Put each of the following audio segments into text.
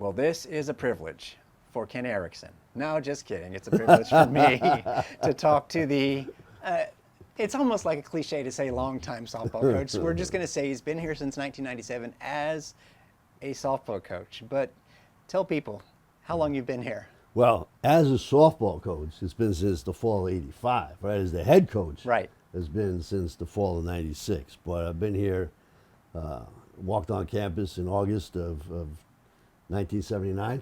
Well, this is a privilege for Ken Eriksen. No, just kidding. It's a privilege for me to talk to the, it's almost like a cliche to say longtime softball coach. We're just going to say he's been here since 1997 as a softball coach. But tell people how long you've been here. Well, as a softball coach, it's been since the fall of '85, right? As the head coach, Right. It's been since the fall of '96. But I've been here, walked on campus in August of 1979.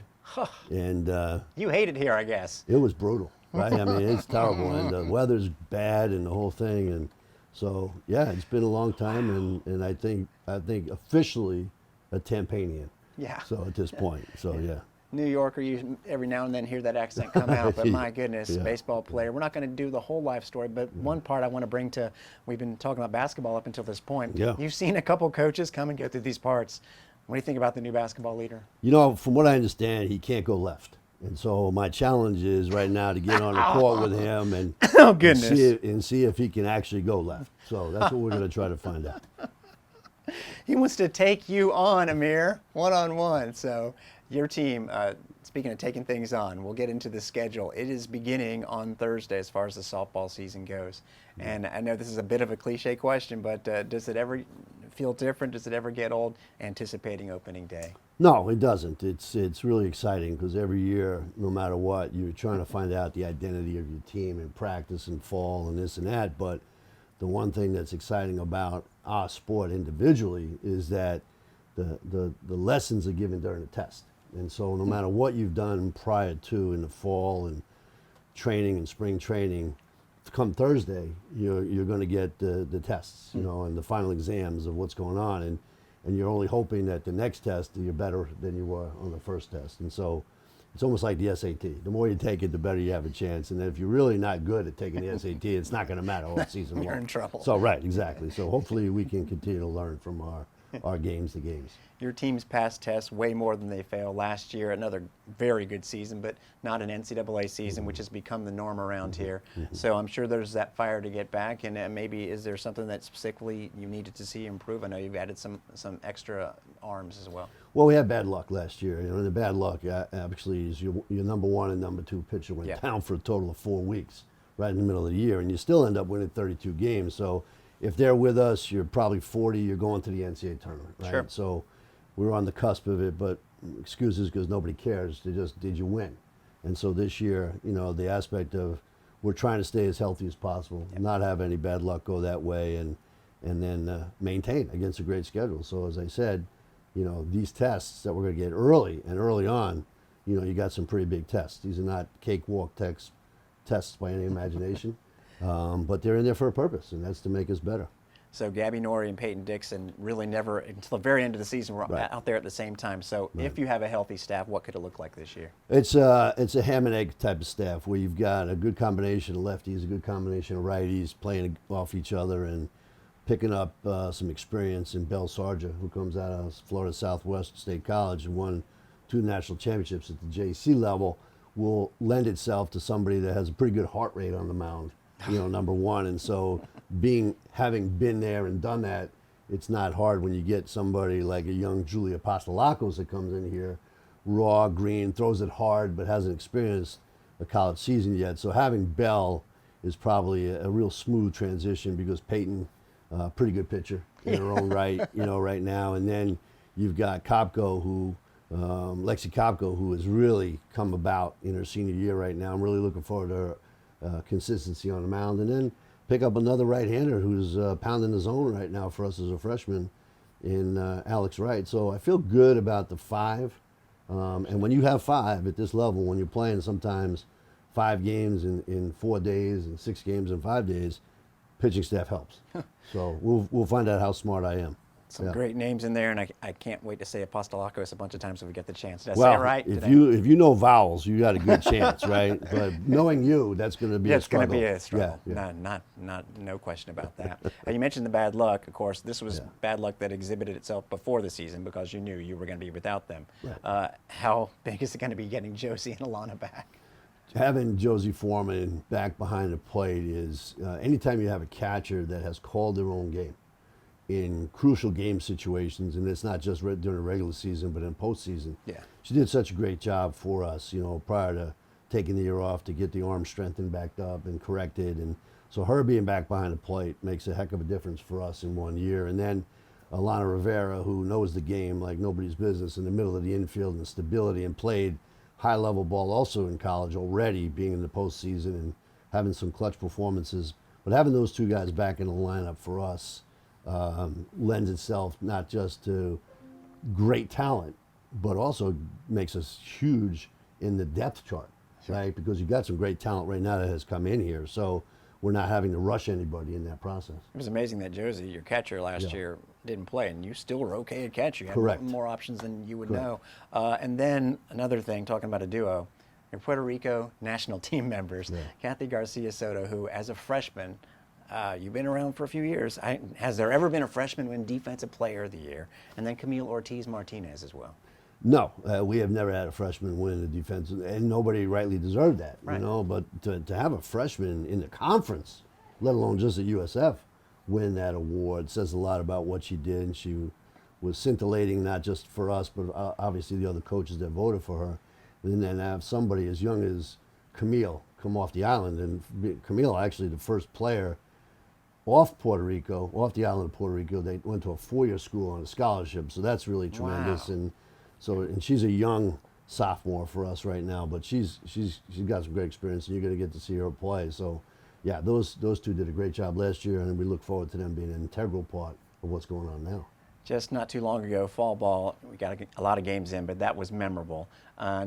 And You hate it here, I guess. it was brutal, right? I mean, it's terrible, and the weather's bad, and the whole thing, and so yeah, it's been a long time, and I think officially a Tampanian. Yeah. So at this point, so yeah. New Yorker, you every now and then hear that accent come out, but my goodness, Yeah. baseball player. We're not going to do the whole life story, but one part I want to bring to, we've been talking about basketball up until this point. Yeah. You've seen a couple coaches come and go through these parts. What do you think about the new basketball leader? You know, from what I understand, he can't go left. And so my challenge is right now to get on a court with him and, Oh, goodness. and see if he can actually go left. So that's what we're going to try to find out. He wants to take you on, Amir, one-on-one. So your team, speaking of taking things on, we'll get into the schedule. It is beginning on Thursday as far as the softball season goes. And I know this is a bit of a cliche question, but does it ever feel different? Does it ever get old anticipating opening day? No, it doesn't. It's really exciting because every year, no matter what, you're trying to find out the identity of your team in practice and fall and this and that. But the one thing that's exciting about our sport individually is that the lessons are given during the test. And so no matter what you've done prior to in the fall and training and spring training, come Thursday, you're going to get the tests, you know, and the final exams of what's going on. And you're only hoping that the next test you're better than you were on the first test. And so it's almost like the SAT. The more you take it, the better you have a chance. And if you're really not good at taking the SAT, it's not going to matter all season long. You're in trouble. So, right, exactly. So hopefully we can continue to learn from our games to games. Your team's passed tests way more than they failed last year. Another very good season, but not an NCAA season, which has become the norm around here. So I'm sure there's that fire to get back. And maybe is there something that specifically you needed to see improve? I know you've added some extra arms as well. Well, we had bad luck last year. You know, and the bad luck actually is your number one and number two pitcher went down for a total of 4 weeks right in the middle of the year, and you still end up winning 32 games. So if they're with us, you're probably 40. You're going to the NCAA tournament, right? Sure. So we were on the cusp of it, but excuses because nobody cares. They just, did you win? And so this year, you know, the aspect of we're trying to stay as healthy as possible, not have any bad luck go that way, and then maintain against a great schedule. So as I said, you know, these tests that we're going to get early on, you know, you got some pretty big tests. These are not cakewalk tests by any imagination, but they're in there for a purpose, and that's to make us better. So Gabby Norrie and Peyton Dixon really never, until the very end of the season, were Right. out there at the same time. So if you have a healthy staff, what could it look like this year? It's a ham and egg type of staff where you've got a good combination of lefties, a good combination of righties playing off each other and picking up some experience in Bell Sarja, who comes out of Florida Southwest State College and won 2 national championships at the JC level, will lend itself to somebody that has a pretty good heart rate on the mound, you know, number one. And so having been there and done that, it's not hard when you get somebody like a young Julia Apostolakos that comes in here, raw, green, throws it hard, but hasn't experienced a college season yet. So having Bell is probably a real smooth transition because Peyton, pretty good pitcher in her own right, you know, right now. And then you've got Kopko, Lexi Kopko, who has really come about in her senior year right now. I'm really looking forward to her consistency on the mound. And then pick up another right-hander who's pounding the zone right now for us as a freshman in Alex Wright. So I feel good about the 5. And when you have 5 at this level, when you're playing sometimes 5 games in 4 days and 6 games in 5 days, pitching staff helps. So we'll find out how smart I am. Some great names in there, and I can't wait to say Apostolakos a bunch of times if we get the chance. Did I Well, say it right? if you know vowels, you got a good chance, right? But knowing you, that's going to be a struggle. It's going to be a struggle. Yeah. No question about that. You mentioned the bad luck. Of course, this was bad luck that exhibited itself before the season because you knew you were going to be without them. Right. How big is it going to be getting Josie and Alana back? Having Josie Foreman back behind the plate is anytime you have a catcher that has called their own game in crucial game situations, and it's not just during the regular season, but in postseason. Yeah. She did such a great job for us, prior to taking the year off to get the arm strengthened back up and corrected. And so her being back behind the plate makes a heck of a difference for us in 1 year. And then Alana Rivera, who knows the game like nobody's business in the middle of the infield and stability, and played high-level ball also in college already, being in the postseason and having some clutch performances. But having those two guys back in the lineup for us lends itself not just to great talent, but also makes us huge in the depth chart, right? Because you've got some great talent right now that has come in here. So we're not having to rush anybody in that process. It was amazing that Josie, your catcher last year, didn't play, and you still were okay at catch. You had Correct. more options than you would Correct. know. And then another thing, talking about a duo, your Puerto Rico national team members, Kathy Garcia Soto, who as a freshman, you've been around for a few years. Has there ever been a freshman win Defensive Player of the Year? And then Camille Ortiz Martinez as well. No, we have never had a freshman win the defense, and nobody rightly deserved that, Right. But to have a freshman in the conference, let alone just at USF, win that award says a lot about what she did. And she was scintillating, not just for us, but obviously the other coaches that voted for her. And then have somebody as young as Camille come off the island, and Camille actually the first player off the island of Puerto Rico. They went to a 4-year school on a scholarship, so that's really tremendous. Wow. And she's a young sophomore for us right now, but she's got some great experience, and you're going to get to see her play. So, yeah, those two did a great job last year, and we look forward to them being an integral part of what's going on now. Just not too long ago, fall ball, we got a lot of games in, but that was memorable.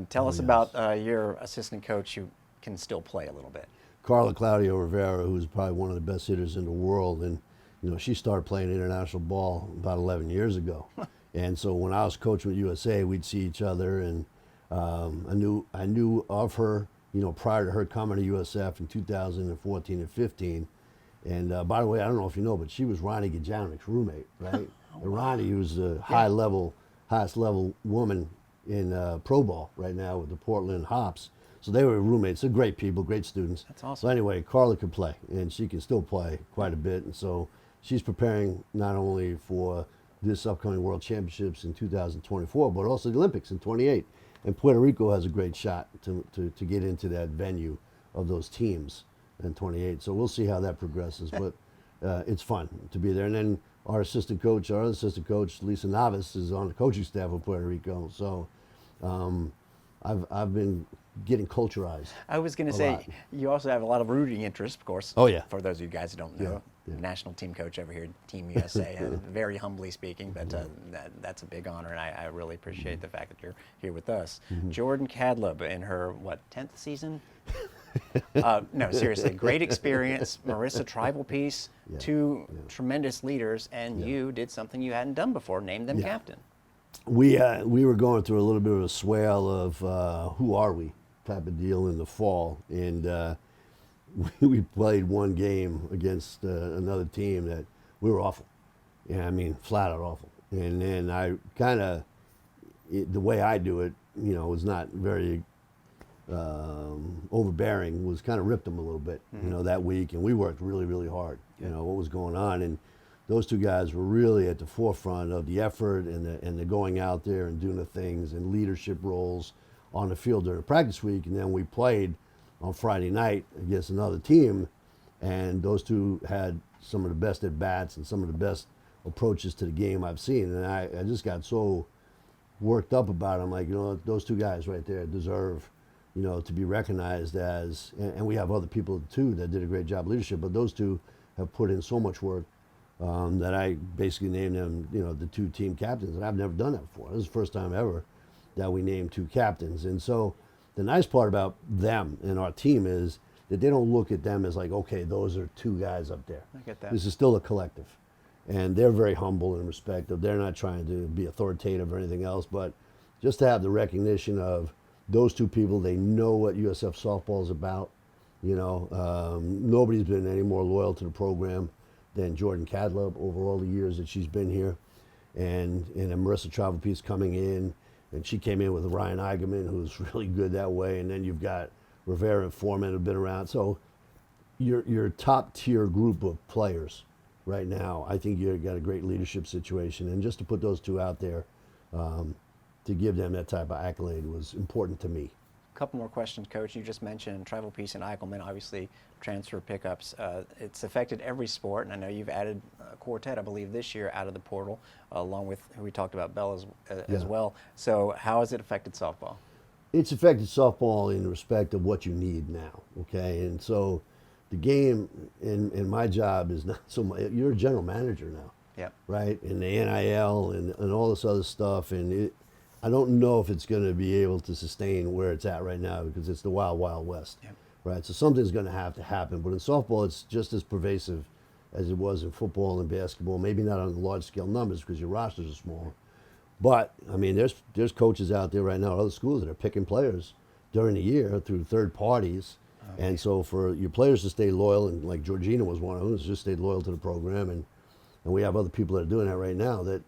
Tell us about your assistant coach who can still play a little bit. Carla Claudio Rivera, who's probably one of the best hitters in the world, and she started playing international ball about 11 years ago. And so when I was coaching with USA, we'd see each other, and I knew of her, prior to her coming to USF in 2014 and 15. And by the way, I don't know if you know, but she was Ronnie Gajanik's roommate, right? And Ronnie was the highest level woman in pro ball right now with the Portland Hops. So they were roommates. They're great people, great students. That's awesome. So anyway, Carla could play, and she can still play quite a bit. And so she's preparing not only for this upcoming World Championships in 2024, but also the Olympics in 28. And Puerto Rico has a great shot to get into that venue of those teams in 28. So we'll see how that progresses. But it's fun to be there. And then our other assistant coach, Lisa Navas, is on the coaching staff of Puerto Rico. So I've been getting culturized. I was going to say, you also have a lot of rooting interest, of course. Oh, yeah. For those of you guys who don't know, national team coach over here, Team USA, very humbly speaking, but that's a big honor, and I really appreciate the fact that you're here with us. Jordan Cadleb in her, 10th season? No, seriously, great experience. Marissa Tribal Piece, two tremendous leaders, and you did something you hadn't done before, named them captain. We were going through a little bit of a swell of who are we type of deal in the fall, and we played one game against another team that we were awful. Yeah, I mean, flat out awful. And then I kind of, the way I do it, was not very overbearing, was kind of ripped them a little bit, that week. And we worked really, really hard, what was going on. And those two guys were really at the forefront of the effort and the going out there and doing the things and leadership roles on the field during the practice week. And then we played on Friday night against another team, and those two had some of the best at-bats and some of the best approaches to the game I've seen. And I just got so worked up about it. I'm like, those two guys right there deserve, to be recognized as, and we have other people too that did a great job of leadership, but those two have put in so much work that I basically named them, the two team captains. And I've never done that before. This is the first time ever that we named two captains. And so the nice part about them and our team is that they don't look at them as like, okay, those are two guys up there. I get that. This is still a collective. And they're very humble and respectful. They're not trying to be authoritative or anything else, but just to have the recognition of those two people, they know what USF softball is about. Nobody's been any more loyal to the program than Jordan Cadleb over all the years that she's been here. And then Marissa Travelpiece coming in, and she came in with Ryan Eigenman, who's really good that way. And then you've got Rivera and Foreman who've been around. So your top tier group of players right now, I think you've got a great leadership situation. And just to put those two out there, to give them that type of accolade was important to me. A couple more questions, Coach. You just mentioned Travel Peace and Eichelman, obviously transfer pickups. It's affected every sport, and I know you've added a quartet, I believe, this year out of the portal, along with who we talked about, Bell, as well. So how has it affected softball? It's affected softball in respect of what you need now, okay? And so the game and my job is not so much, you're a general manager now, Yep. right? And the NIL and all this other stuff, and I don't know if it's going to be able to sustain where it's at right now because it's the wild, wild west, Yep. right? So something's going to have to happen. But in softball, it's just as pervasive as it was in football and basketball. Maybe not on the large scale numbers because your rosters are smaller. But I mean, there's coaches out there right now, other schools that are picking players during the year through third parties, and so for your players to stay loyal, and like Georgina was one of them, just stayed loyal to the program, and we have other people that are doing that right now. That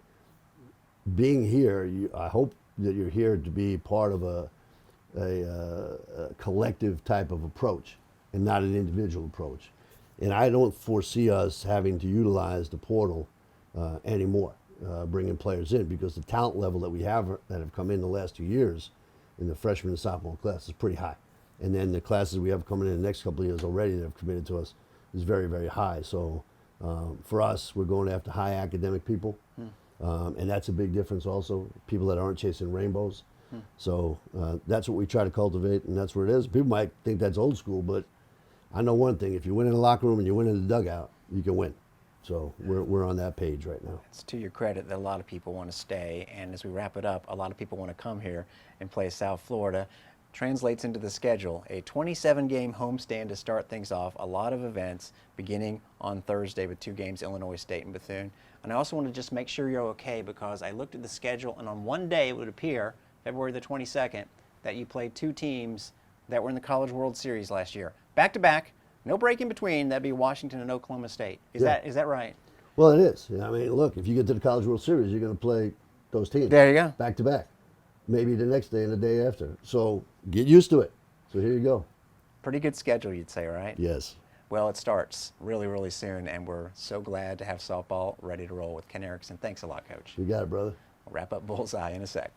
being here, I hope that you're here to be part of a collective type of approach and not an individual approach. And I don't foresee us having to utilize the portal anymore. Bringing players in because the talent level that we have that have come in the last 2 years in the freshman and sophomore class is pretty high. And then the classes we have coming in the next couple of years already that have committed to us is very, very high. So for us, we're going after high academic people. And that's a big difference also, people that aren't chasing rainbows. So that's what we try to cultivate, and that's where it is. People might think that's old school, but I know one thing, if you win in the locker room and you win in the dugout, you can win. So we're on that page right now. It's to your credit that a lot of people want to stay, and as we wrap it up, a lot of people want to come here and play South Florida. Translates into the schedule, a 27-game homestand to start things off, a lot of events beginning on Thursday with 2 games, Illinois State and Bethune. And I also want to just make sure you're okay because I looked at the schedule, and on one day it would appear, February the 22nd, that you played 2 teams that were in the College World Series last year. Back-to-back. No break in between. That'd be Washington and Oklahoma State. Is that right? Well, it is. I mean, look, if you get to the College World Series, you're going to play those teams. There you go. Back to back. Maybe the next day and the day after. So get used to it. So here you go. Pretty good schedule, you'd say, right? Yes. Well, it starts really, really soon, and we're so glad to have softball ready to roll with Ken Eriksen. Thanks a lot, Coach. You got it, brother. We'll wrap up Bullseye in a sec.